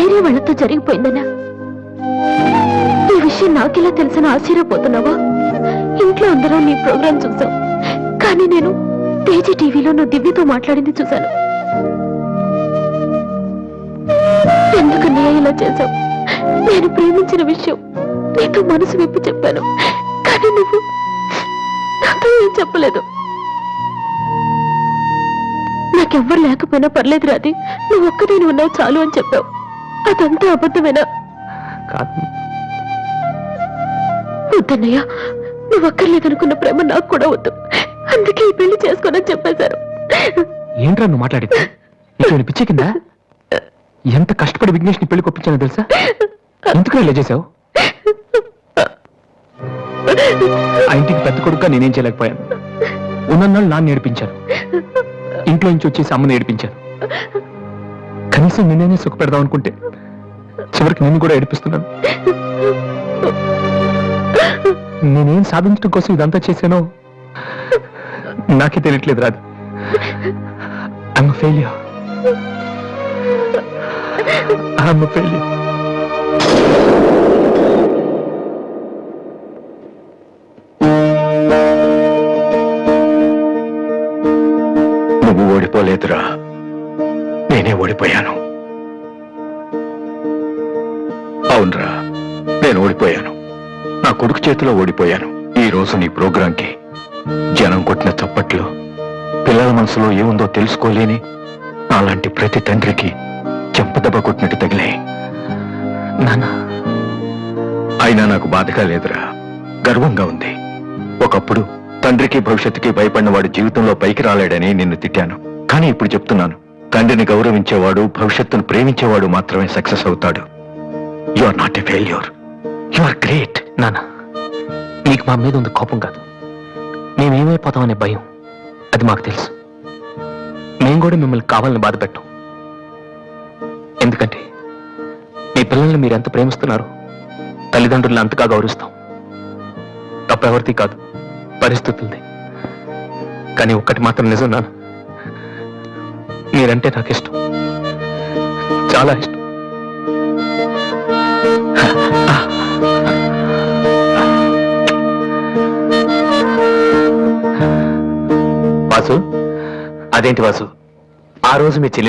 వేరే వాళ్ళతో జరిగిపోయిందనా? ఈ విషయం నాకెలా తెలుసని ఆశ్చర్యపోతున్నావా? ఇంట్లో అందరూ నీ ప్రోగ్రాం చూసాం, కానీ నేను తేజ టీవీలో నువ్వు దివ్యతో మాట్లాడింది చూశాను. ఎందుకన్నయ్య ఇలా చేశావు? నేను ప్రేమించిన విషయం నీతో మనసు విప్పి చెప్పాను, కానీ నువ్వు నాతో ఏం చెప్పలేదు. నాకెవ్వరు లేకపోయినా పర్లేదు రాది, నువ్వు ఒక్కదేని ఉన్నావు చాలు అని చెప్పావు. అదంతా అబద్ధమేనా? వద్దన్నయ్య, నువ్వు అక్కర్లేదనుకున్న ప్రేమ నాకు కూడా వద్దు. అందుకే ఈ పెళ్లి చేసుకోనని చెప్పేశారు. ఏంట్రా నువ్వు మాట్లాడితే? నీకు పిచ్చి కింద? ఎంత కష్టపడి విఘ్నేష్ ని పెళ్లి కొప్పించానో తెలుసా? ఎందుకు ఇలా చేశావు? ఆ ఇంటికి పెద్ద కొడుకుగా నేనేం చేయలేకపోయాను. ఉన్నన్నాళ్ళు నాన్న నేర్పించాను, ఇంట్లో నుంచి వచ్చేసి అమ్మని ఏడిపించాను. కనీసం నిన్నే సుఖ పెడదాం అనుకుంటే చివరికి నిన్ను కూడా ఏడిపిస్తున్నాను. నేనేం సాధించడం కోసం ఇదంతా చేశానో నాకే తెలియట్లేదు రాదు. I'm a failure. I'm a failure. నువ్వు ఓడిపోలేదురా, నేనే ఓడిపోయాను. అవునరా, నేను ఓడిపోయాను. నా కొడుకు చేతిలో ఓడిపోయాను. ఈ రోజు నీ ప్రోగ్రాంకి జనం కొట్టిన చప్పట్లు పిల్లల మనసులో ఏముందో తెలుసుకోలేని అలాంటి ప్రతి తండ్రికి చెంపదెబ్బ కొట్టినట్టు తగిలాయి. నాన్న, అయినా నాకు బాధగా లేదురా, గర్వంగా ఉంది. ఒకప్పుడు తండ్రికి భవిష్యత్తుకి భయపడిన వాడు జీవితంలో పైకి రాలేడని నిన్ను తిట్టాను. కానీ ఇప్పుడు చెప్తున్నాను, తండ్రిని గౌరవించేవాడు, భవిష్యత్తును ప్రేమించేవాడు మాత్రమే సక్సెస్ అవుతాడు. You are not a failure, you are great. నాన్న, నీకు మా మీద ఉంది కోపం కాదు, మేమేమైపోతామనే భయం. అది మాకు తెలుసు. మేము కూడా మిమ్మల్ని కావాలని బాధ పెట్టాం. ఎందుకంటే మీ పిల్లల్ని మీరు ఎంత ప్రేమిస్తున్నారు, తల్లిదండ్రులను అంతగా గౌరవిస్తాం. తప్పెవరిది కాదు, పరిస్థితులది. కానీ ఒక్కటి మాత్రం నిజం నాన్న, మీరంటే నాకు ఇష్టం, చాలా ఇష్టం. వాసు, అదేంటి వాసు, ఆ రోజు మీ చెల్లెలు